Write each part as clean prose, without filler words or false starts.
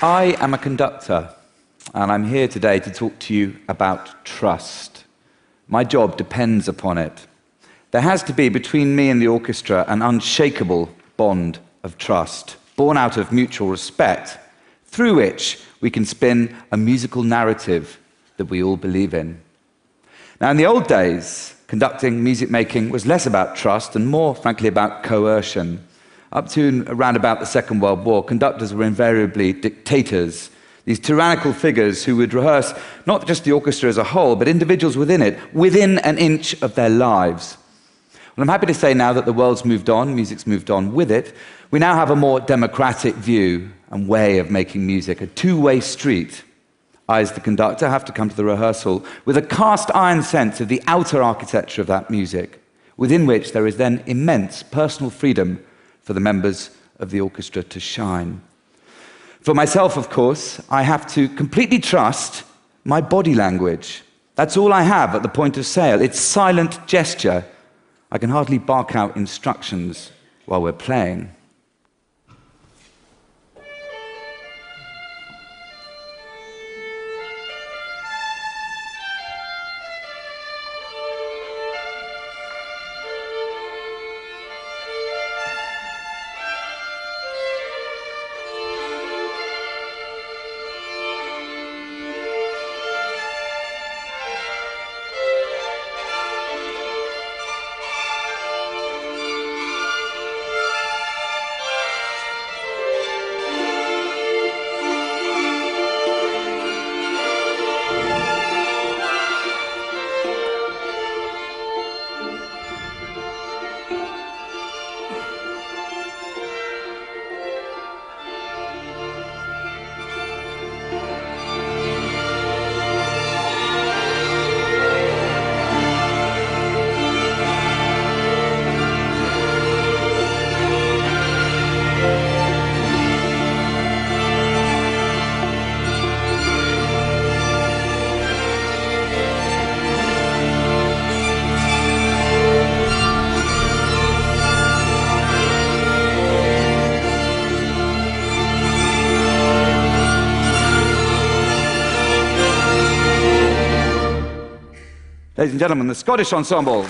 I am a conductor, and I'm here today to talk to you about trust. My job depends upon it. There has to be between me and the orchestra an unshakable bond of trust, born out of mutual respect, through which we can spin a musical narrative that we all believe in. Now, in the old days, conducting, music making was less about trust and more, frankly, about coercion. Up to around about the Second World War, conductors were invariably dictators, these tyrannical figures who would rehearse not just the orchestra as a whole, but individuals within it, within an inch of their lives. Well, I'm happy to say now that the world's moved on, music's moved on with it. We now have a more democratic view and way of making music, a two-way street. I, as the conductor, have to come to the rehearsal with a cast-iron sense of the outer architecture of that music, within which there is then immense personal freedom for the members of the orchestra to shine. For myself, of course, I have to completely trust my body language. That's all I have at the point of sale. It's silent gesture. I can hardly bark out instructions while we're playing. Ladies and gentlemen, the Scottish Ensemble.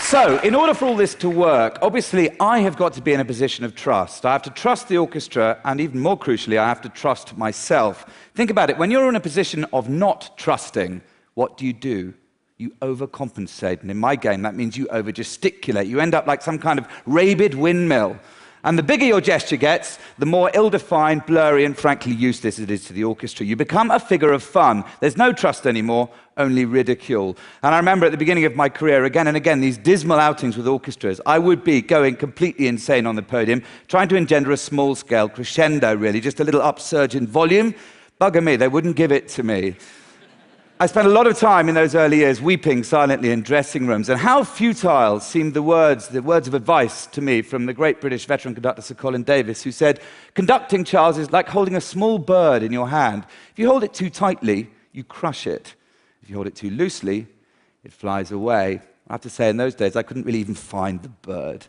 So, in order for all this to work, obviously I have got to be in a position of trust. I have to trust the orchestra, and even more crucially, I have to trust myself. Think about it. When you're in a position of not trusting, what do? You overcompensate. And in my game, that means you over-gesticulate. You end up like some kind of rabid windmill. And the bigger your gesture gets, the more ill-defined, blurry, and frankly useless it is to the orchestra. You become a figure of fun. There's no trust anymore, only ridicule. And I remember at the beginning of my career, again and again, these dismal outings with orchestras. I would be going completely insane on the podium, trying to engender a small-scale crescendo, really, just a little upsurge in volume. Bugger me, they wouldn't give it to me. I spent a lot of time in those early years weeping silently in dressing rooms, and how futile seemed the words of advice to me from the great British veteran conductor Sir Colin Davis, who said, "Conducting, Charles, is like holding a small bird in your hand. If you hold it too tightly, you crush it. If you hold it too loosely, it flies away." I have to say, in those days, I couldn't really even find the bird.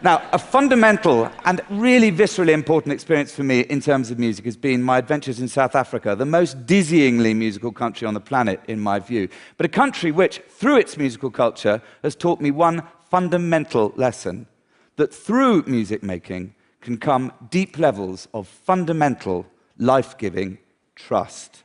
Now, a fundamental and really viscerally important experience for me in terms of music has been my adventures in South Africa, the most dizzyingly musical country on the planet, in my view, but a country which, through its musical culture, has taught me one fundamental lesson, that through music making can come deep levels of fundamental, life-giving trust.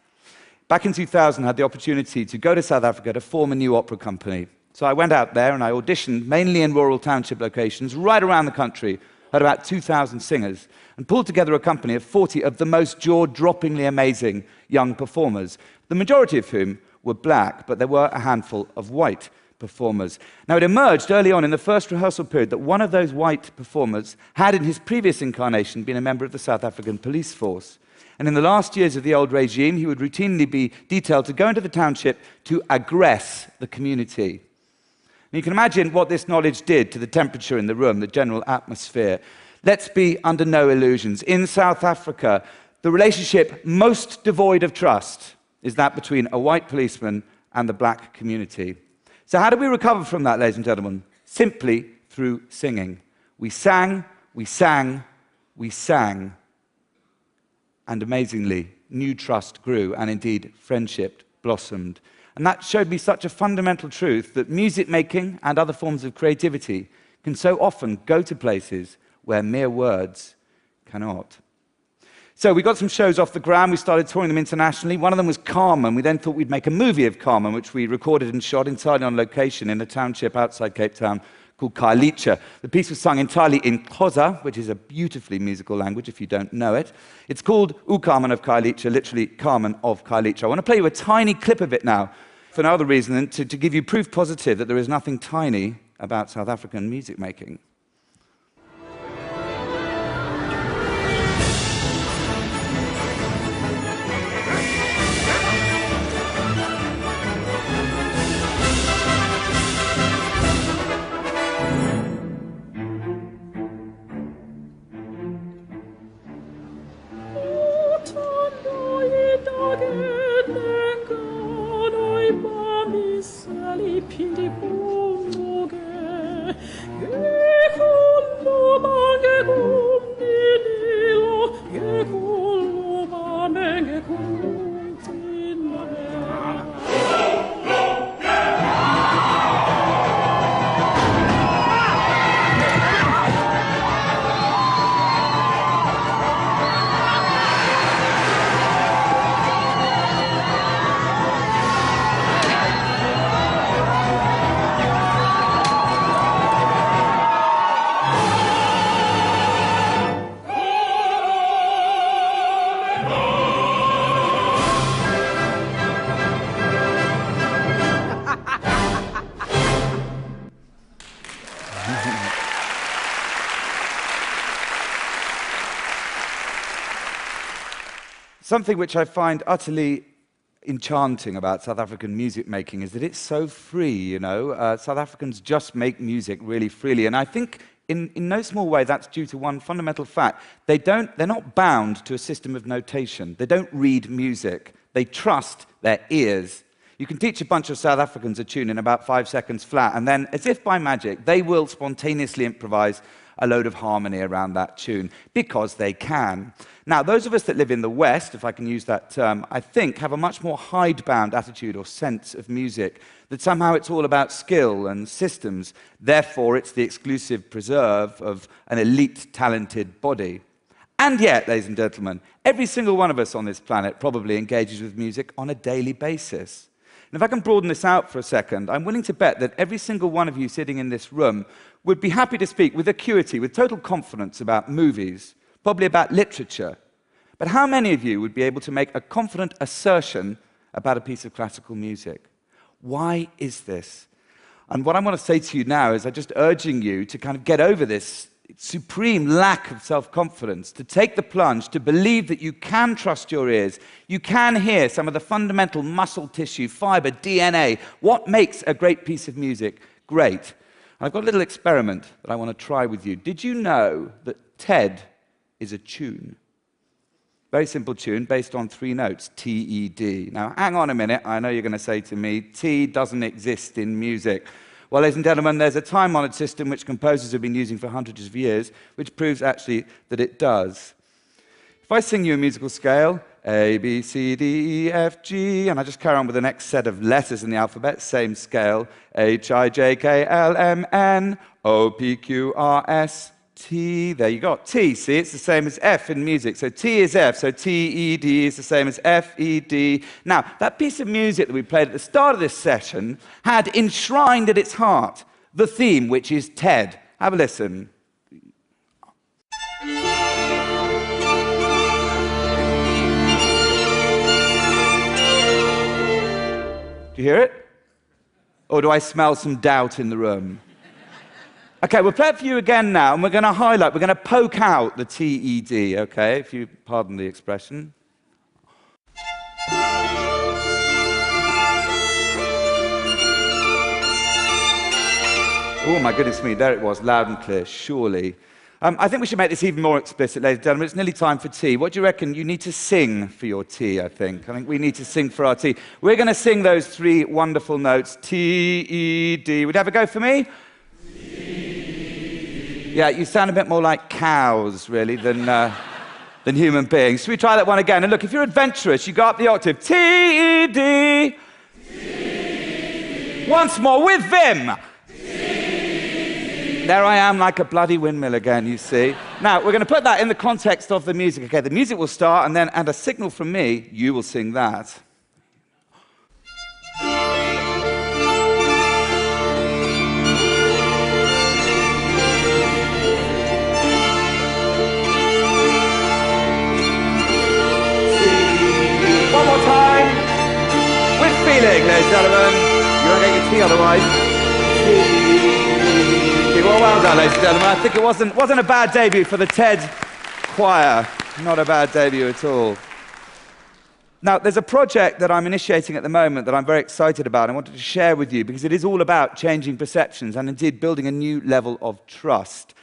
Back in 2000, I had the opportunity to go to South Africa to form a new opera company. So I went out there and I auditioned mainly in rural township locations right around the country, had about 2,000 singers, and pulled together a company of 40 of the most jaw-droppingly amazing young performers, the majority of whom were black, but there were a handful of white performers. Now, it emerged early on in the first rehearsal period that one of those white performers had in his previous incarnation been a member of the South African police force. And in the last years of the old regime, he would routinely be detailed to go into the township to aggress the community. And you can imagine what this knowledge did to the temperature in the room, the general atmosphere. Let's be under no illusions. In South Africa, the relationship most devoid of trust is that between a white policeman and the black community. So how do we recover from that, ladies and gentlemen? simply through singing. We sang, we sang, we sang. And amazingly, new trust grew, and indeed, friendship blossomed. And that showed me such a fundamental truth that music making and other forms of creativity can so often go to places where mere words cannot. So we got some shows off the ground. We started touring them internationally. One of them was Carmen. We then thought we'd make a movie of Carmen, which we recorded and shot entirely on location in a township outside Cape Town called eKhayelitsha. The piece was sung entirely in Xhosa, which is a beautifully musical language if you don't know it. It's called U-Carmen of eKhayelitsha, literally Carmen of eKhayelitsha. I want to play you a tiny clip of it now, for no other reason than to give you proof positive that there is nothing tiny about South African music making. Something which I find utterly enchanting about South African music making is that it's so free, you know. South Africans just make music really freely, and I think in no small way that's due to one fundamental fact. They're not bound to a system of notation. They don't read music. They trust their ears. You can teach a bunch of South Africans a tune in about 5 seconds flat, and then, as if by magic, they will spontaneously improvise a load of harmony around that tune, because they can. Now, those of us that live in the West, if I can use that term, I think have a much more hidebound attitude or sense of music, that somehow it's all about skill and systems, therefore it's the exclusive preserve of an elite, talented body. And yet, ladies and gentlemen, every single one of us on this planet probably engages with music on a daily basis. And if I can broaden this out for a second, I'm willing to bet that every single one of you sitting in this room would be happy to speak with acuity, with total confidence about movies, probably about literature. But how many of you would be able to make a confident assertion about a piece of classical music? Why is this? And what I want to say to you now is I'm just urging you to kind of get over this supreme lack of self-confidence, to take the plunge, to believe that you can trust your ears, you can hear some of the fundamental muscle tissue, fiber, DNA, what makes a great piece of music great. And I've got a little experiment that I want to try with you. Did you know that TED is a tune? Very simple tune based on 3 notes, T, E, D. Now, hang on a minute. I know you're going to say to me, T doesn't exist in music. Well, ladies and gentlemen, there's a time-honored system which composers have been using for hundreds of years, which proves actually that it does. If I sing you a musical scale, A, B, C, D, E, F, G, and I just carry on with the next set of letters in the alphabet, same scale, H, I, J, K, L, M, N, O, P, Q, R, S, T, there you go, T, see, it's the same as F in music, so T is F, so T, E, D is the same as F, E, D. Now, that piece of music that we played at the start of this session had enshrined at its heart the theme, which is TED. Have a listen. Do you hear it? Or do I smell some doubt in the room? Okay, we'll play it for you again now, and we're going to highlight, we're going to poke out the T-E-D, okay, if you pardon the expression. Oh, my goodness me, there it was, loud and clear, surely. I think we should make this even more explicit, ladies and gentlemen. It's nearly time for tea. What do you reckon? You need to sing for your tea, I think. I think we need to sing for our tea. We're going to sing those 3 wonderful notes, T, E, D. Would you have a go for me? Yeah, you sound a bit more like cows, really, than human beings. Should we try that one again? And look, if you're adventurous, you go up the octave. T, E, D. Once more, with vim. There I am, like a bloody windmill again, you see. Now, we're going to put that in the context of the music. Okay, the music will start, and then at a signal from me, you will sing that. One more time. With feeling, ladies and gentlemen. You won't get your tea otherwise. Well done, ladies and gentlemen. I think it wasn't a bad debut for the TED choir. Not a bad debut at all. Now, there's a project that I'm initiating at the moment that I'm very excited about. I wanted to share with you because it is all about changing perceptions and indeed building a new level of trust.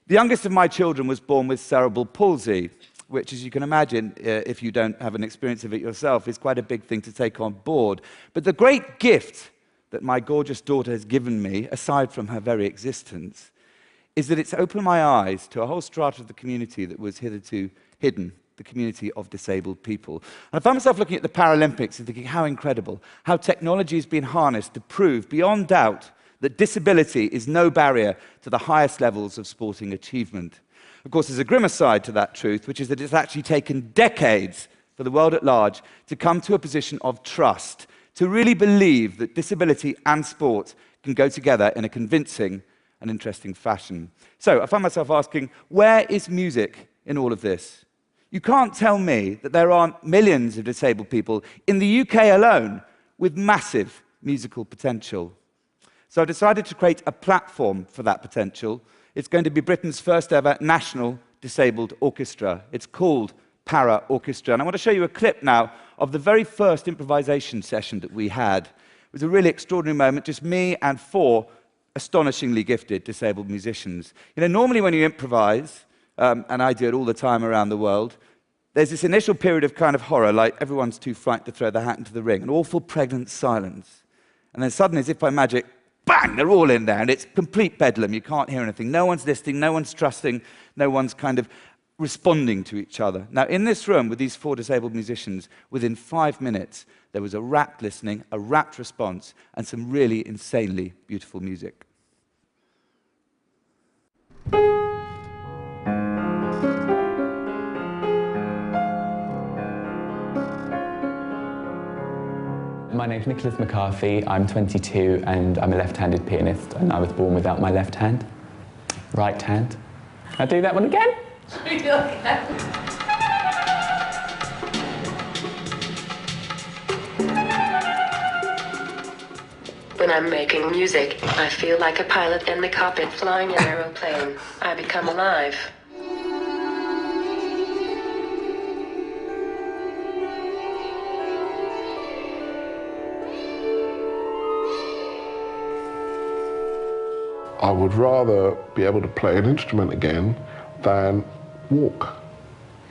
The youngest of my children was born with cerebral palsy, which, as you can imagine, if you don't have an experience of it yourself, is quite a big thing to take on board. But the great gift that my gorgeous daughter has given me, aside from her very existence, is that it's opened my eyes to a whole strata of the community that was hitherto hidden, the community of disabled people. And I found myself looking at the Paralympics and thinking how incredible, how technology has been harnessed to prove beyond doubt that disability is no barrier to the highest levels of sporting achievement. Of course, there's a grimmer side to that truth, which is that it's actually taken decades for the world at large to come to a position of trust, to really believe that disability and sport can go together in a convincing and interesting fashion. So I found myself asking, where is music in all of this? You can't tell me that there aren't millions of disabled people in the UK alone with massive musical potential. So I decided to create a platform for that potential. It's going to be Britain's first ever national disabled orchestra. It's called ParaOrchestra. And I want to show you a clip now of the very first improvisation session that we had. It was a really extraordinary moment, just me and 4 astonishingly gifted disabled musicians. You know, normally when you improvise, and I do it all the time around the world, there's this initial period of kind of horror, like everyone's too frightened to throw their hat into the ring, an awful pregnant silence. And then suddenly, as if by magic, bang, they're all in there, and it's complete bedlam. You can't hear anything. No one's listening, no one's trusting, no one's kind of responding to each other. Now, in this room with these 4 disabled musicians, within 5 minutes, there was a rapt listening, a rapt response, and some really insanely beautiful music. My name's Nicholas McCarthy, I'm 22 and I'm a left-handed pianist, and I was born without my left hand. Right hand. Can I do that one again? When I'm making music, I feel like a pilot in the cockpit flying an aeroplane. I become alive. I would rather be able to play an instrument again than walk.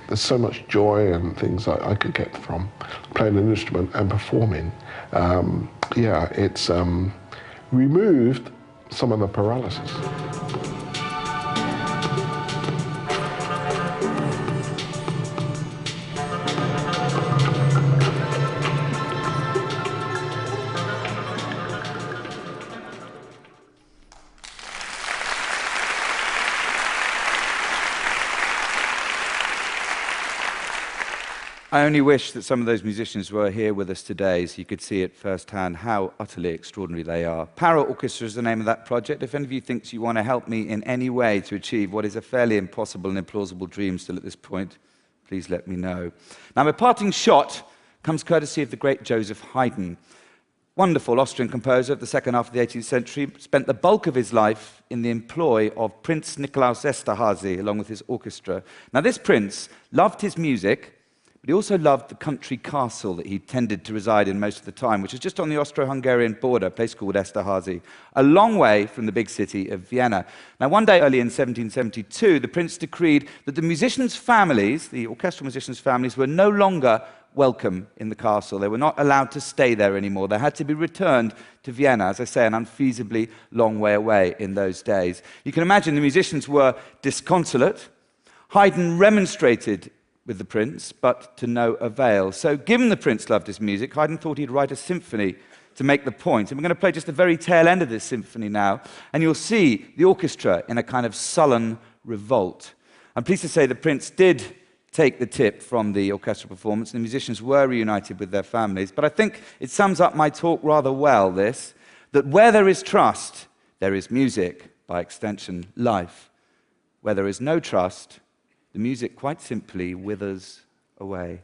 There's so much joy and things I could get from playing an instrument and performing. Yeah, it's removed some of the paralysis. I only wish that some of those musicians were here with us today so you could see it firsthand how utterly extraordinary they are. ParaOrchestra is the name of that project. If any of you thinks you want to help me in any way to achieve what is a fairly impossible and implausible dream still at this point, please let me know. Now, my parting shot comes courtesy of the great Joseph Haydn. Wonderful Austrian composer of the second half of the 18th century, spent the bulk of his life in the employ of Prince Nikolaus Esterházy, along with his orchestra. Now, this prince loved his music, but he also loved the country castle that he tended to reside in most of the time, which is just on the Austro-Hungarian border, a place called Esterházy, a long way from the big city of Vienna. Now, one day early in 1772, the prince decreed that the musicians' families, the orchestral musicians' families, were no longer welcome in the castle. They were not allowed to stay there anymore. They had to be returned to Vienna, as I say, an unfeasibly long way away in those days. You can imagine the musicians were disconsolate. Haydn remonstrated with the prince, but to no avail. So given the prince loved his music, Haydn thought he'd write a symphony to make the point. And we're going to play just the very tail end of this symphony now, and you'll see the orchestra in a kind of sullen revolt. I'm pleased to say the prince did take the tip from the orchestral performance, and the musicians were reunited with their families. But I think it sums up my talk rather well, this, that where there is trust, there is music, by extension, life. Where there is no trust, the music quite simply withers away.